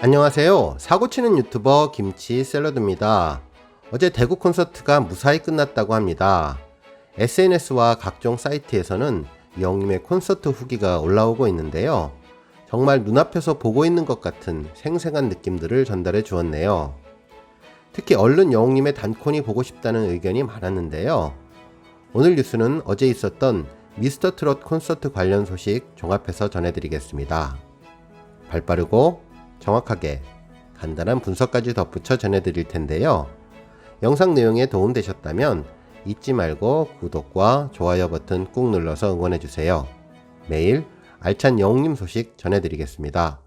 안녕하세요. 사고치는 유튜버 김치 샐러드입니다. 어제 대구 콘서트가 무사히 끝났다고 합니다. SNS와 각종 사이트에서는 영님의 콘서트 후기가 올라오고 있는데요. 정말 눈앞에서 보고 있는 것 같은 생생한 느낌들을 전달해 주었네요. 특히 얼른 영님의 단콘이 보고 싶다는 의견이 많았는데요. 오늘 뉴스는 어제 있었던 미스터 트롯 콘서트 관련 소식 종합해서 전해드리겠습니다. 발빠르고 정확하게 간단한 분석까지 덧붙여 전해드릴 텐데요. 영상 내용에 도움되셨다면 잊지 말고 구독과 좋아요 버튼 꾹 눌러서 응원해주세요. 매일 알찬 영웅님 소식 전해드리겠습니다.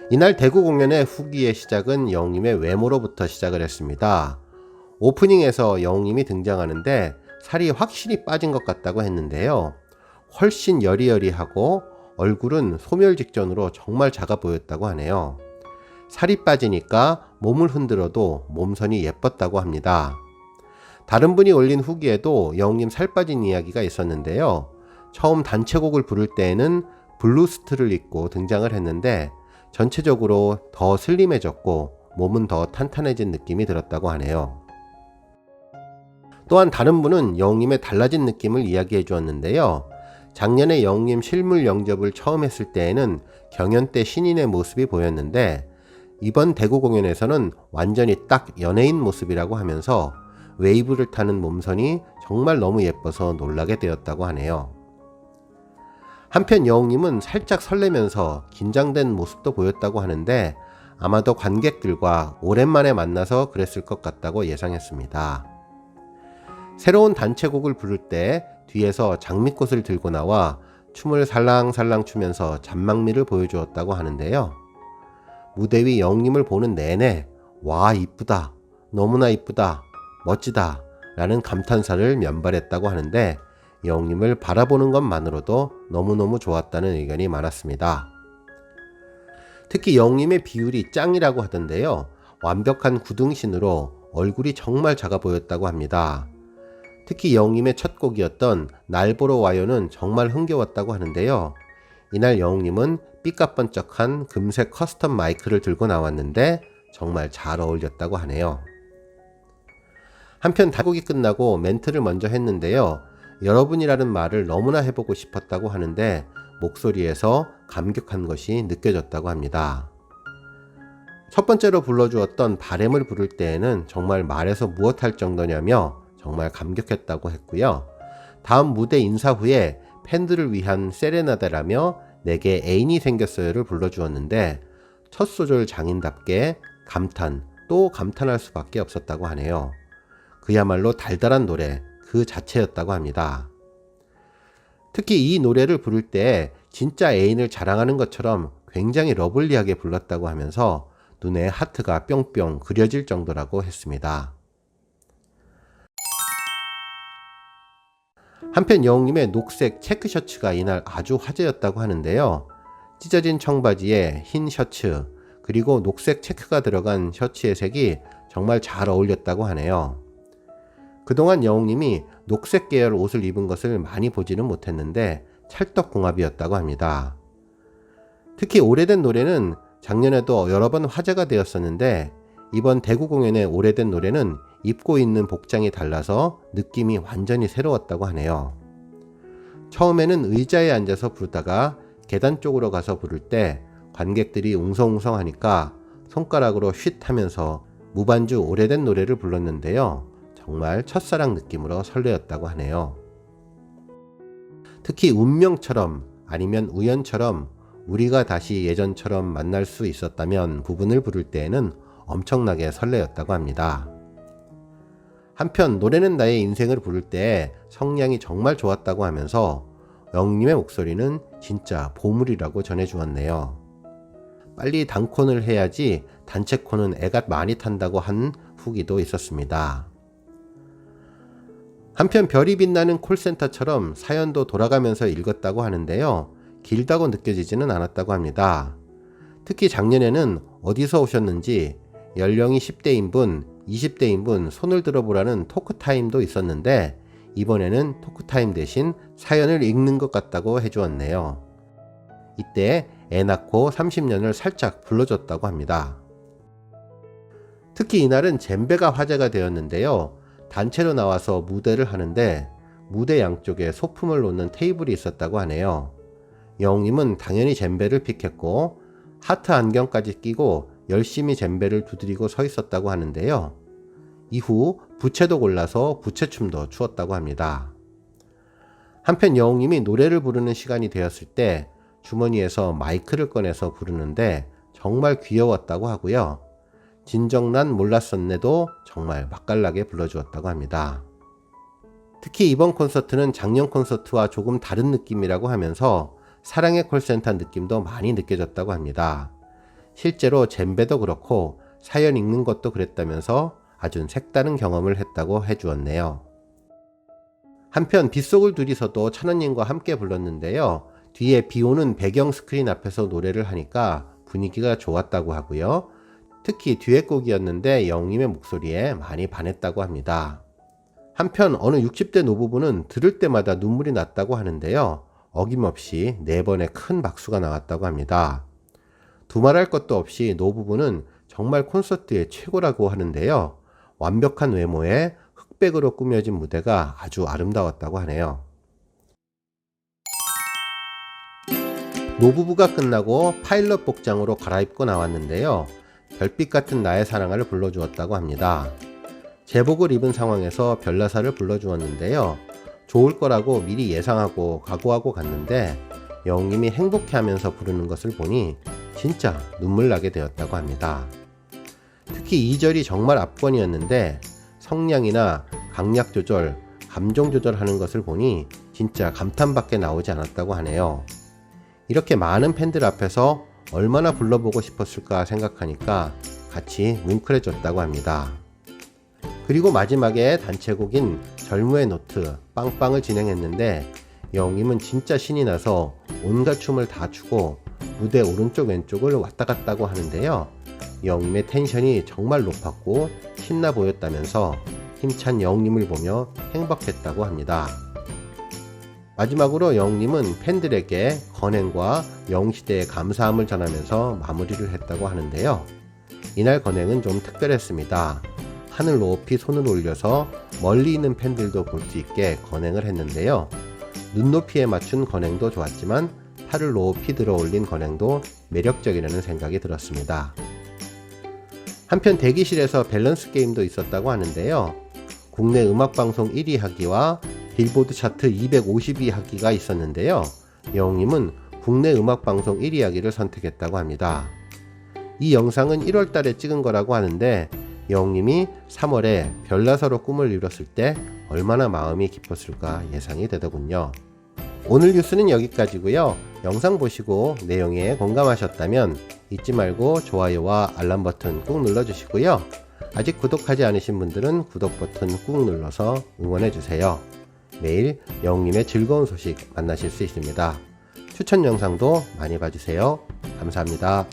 이날 대구 공연의 후기의 시작은 영웅님의 외모로부터 시작을 했습니다. 오프닝에서 영웅님이 등장하는데 살이 확실히 빠진 것 같다고 했는데요. 훨씬 여리여리하고 얼굴은 소멸 직전으로 정말 작아 보였다고 하네요. 살이 빠지니까 몸을 흔들어도 몸선이 예뻤다고 합니다. 다른 분이 올린 후기에도 영웅님 살 빠진 이야기가 있었는데요. 처음 단체곡을 부를 때에는 블루스트를 입고 등장을 했는데 전체적으로 더 슬림해졌고 몸은 더 탄탄해진 느낌이 들었다고 하네요. 또한 다른 분은 영웅님의 달라진 느낌을 이야기해 주었는데요. 작년에 영웅님 실물 영접을 처음 했을 때에는 경연 때 신인의 모습이 보였는데 이번 대구 공연에서는 완전히 딱 연예인 모습이라고 하면서 웨이브를 타는 몸선이 정말 너무 예뻐서 놀라게 되었다고 하네요. 한편 영웅님은 살짝 설레면서 긴장된 모습도 보였다고 하는데 아마도 관객들과 오랜만에 만나서 그랬을 것 같다고 예상했습니다. 새로운 단체곡을 부를 때 뒤에서 장미꽃을 들고 나와 춤을 살랑살랑 추면서 잔망미를 보여주었다고 하는데요. 무대 위 영웅님을 보는 내내 와 이쁘다, 너무나 이쁘다, 멋지다 라는 감탄사를 면발했다고 하는데 영웅님을 바라보는 것만으로도 너무너무 좋았다는 의견이 많았습니다. 특히 영웅님의 비율이 짱이라고 하던데요. 완벽한 구둥신으로 얼굴이 정말 작아 보였다고 합니다. 특히 영웅님의 첫 곡이었던 날 보러 와요는 정말 흥겨웠다고 하는데요. 이날 영웅님은 삐까번쩍한 금색 커스텀 마이크를 들고 나왔는데 정말 잘 어울렸다고 하네요. 한편 다곡이 끝나고 멘트를 먼저 했는데요. 여러분이라는 말을 너무나 해보고 싶었다고 하는데 목소리에서 감격한 것이 느껴졌다고 합니다. 첫 번째로 불러주었던 바램을 부를 때에는 정말 말해서 무엇할 정도냐며 정말 감격했다고 했고요. 다음 무대 인사 후에 팬들을 위한 세레나데라며 내게 애인이 생겼어요를 불러주었는데 첫 소절 장인답게 감탄 또 감탄할 수밖에 없었다고 하네요. 그야말로 달달한 노래 그 자체였다고 합니다. 특히 이 노래를 부를 때 진짜 애인을 자랑하는 것처럼 굉장히 러블리하게 불렀다고 하면서 눈에 하트가 뿅뿅 그려질 정도라고 했습니다. 한편 영웅님의 녹색 체크 셔츠가 이날 아주 화제였다고 하는데요. 찢어진 청바지에 흰 셔츠 그리고 녹색 체크가 들어간 셔츠의 색이 정말 잘 어울렸다고 하네요. 그동안 영웅님이 녹색 계열 옷을 입은 것을 많이 보지는 못했는데 찰떡궁합이었다고 합니다. 특히 오래된 노래는 작년에도 여러 번 화제가 되었었는데 이번 대구 공연의 오래된 노래는 입고 있는 복장이 달라서 느낌이 완전히 새로웠다고 하네요. 처음에는 의자에 앉아서 부르다가 계단 쪽으로 가서 부를 때 관객들이 웅성웅성 하니까 손가락으로 쉿 하면서 무반주 오래된 노래를 불렀는데요. 정말 첫사랑 느낌으로 설레었다고 하네요. 특히 운명처럼 아니면 우연처럼 우리가 다시 예전처럼 만날 수 있었다면 부분을 부를 때에는 엄청나게 설레었다고 합니다. 한편 노래는 나의 인생을 부를 때 성량이 정말 좋았다고 하면서 영웅님의 목소리는 진짜 보물이라고 전해주었네요. 빨리 단콘을 해야지 단체콘은 애가 많이 탄다고 한 후기도 있었습니다. 한편 별이 빛나는 콜센터처럼 사연도 돌아가면서 읽었다고 하는데요. 길다고 느껴지지는 않았다고 합니다. 특히 작년에는 어디서 오셨는지 연령이 10대인 분, 20대인 분 손을 들어보라는 토크타임도 있었는데 이번에는 토크타임 대신 사연을 읽는 것 같다고 해주었네요. 이때 애 낳고 30년을 살짝 불러줬다고 합니다. 특히 이날은 젬베가 화제가 되었는데요. 단체로 나와서 무대를 하는데 무대 양쪽에 소품을 놓는 테이블이 있었다고 하네요. 영웅님은 당연히 젬베를 픽했고 하트 안경까지 끼고 열심히 젬베를 두드리고 서 있었다고 하는데요. 이후 부채도 골라서 부채춤도 추었다고 합니다. 한편 영웅님이 노래를 부르는 시간이 되었을 때 주머니에서 마이크를 꺼내서 부르는데 정말 귀여웠다고 하고요. 진정난 몰랐었네도 정말 맛깔나게 불러주었다고 합니다. 특히 이번 콘서트는 작년 콘서트와 조금 다른 느낌이라고 하면서 사랑의 콜센터 느낌도 많이 느껴졌다고 합니다. 실제로 젬베도 그렇고 사연 읽는 것도 그랬다면서 아주 색다른 경험을 했다고 해주었네요. 한편 빗속을 둘이서도 찬원님과 함께 불렀는데요. 뒤에 비오는 배경 스크린 앞에서 노래를 하니까 분위기가 좋았다고 하고요. 특히 듀엣곡이었는데 영웅님의 목소리에 많이 반했다고 합니다. 한편 어느 60대 노부부는 들을 때마다 눈물이 났다고 하는데요. 어김없이 4번의 큰 박수가 나왔다고 합니다. 두말할 것도 없이 노부부는 정말 콘서트의 최고라고 하는데요. 완벽한 외모에 흑백으로 꾸며진 무대가 아주 아름다웠다고 하네요. 노부부가 끝나고 파일럿 복장으로 갈아입고 나왔는데요. 별빛 같은 나의 사랑을 불러주었다고 합니다. 제복을 입은 상황에서 별나사를 불러주었는데요. 좋을 거라고 미리 예상하고 각오하고 갔는데 영웅님이 행복해하면서 부르는 것을 보니 진짜 눈물 나게 되었다고 합니다. 특히 2절이 정말 압권이었는데 성량이나 강약 조절, 감정 조절하는 것을 보니 진짜 감탄밖에 나오지 않았다고 하네요. 이렇게 많은 팬들 앞에서 얼마나 불러보고 싶었을까 생각하니까 같이 뭉클해졌다고 합니다. 그리고 마지막에 단체곡인 절무의 노트 빵빵을 진행했는데 영웅님은 진짜 신이 나서 온갖 춤을 다 추고 무대 오른쪽 왼쪽을 왔다 갔다고 하는데요. 영웅님의 텐션이 정말 높았고 신나 보였다면서 힘찬 영웅님을 보며 행복했다고 합니다. 마지막으로 영웅님은 팬들에게 건행과 영웅시대의 감사함을 전하면서 마무리를 했다고 하는데요. 이날 건행은 좀 특별했습니다. 하늘 높이 손을 올려서 멀리 있는 팬들도 볼 수 있게 건행을 했는데요. 눈높이에 맞춘 건행도 좋았지만 팔을 높이 들어 올린 건행도 매력적이라는 생각이 들었습니다. 한편 대기실에서 밸런스 게임도 있었다고 하는데요. 국내 음악방송 1위 하기와 빌보드 차트 250위 하기가 있었는데요. 영웅님은 국내 음악방송 1위 하기를 선택했다고 합니다. 이 영상은 1월 달에 찍은 거라고 하는데 영웅님이 3월에 별나사로 꿈을 이뤘을 때 얼마나 마음이 기뻤을까 예상이 되더군요. 오늘 뉴스는 여기까지고요. 영상 보시고 내용에 공감하셨다면 잊지 말고 좋아요와 알람 버튼 꾹 눌러주시고요. 아직 구독하지 않으신 분들은 구독 버튼 꾹 눌러서 응원해주세요. 매일 영웅님의 즐거운 소식 만나실 수 있습니다. 추천 영상도 많이 봐주세요. 감사합니다.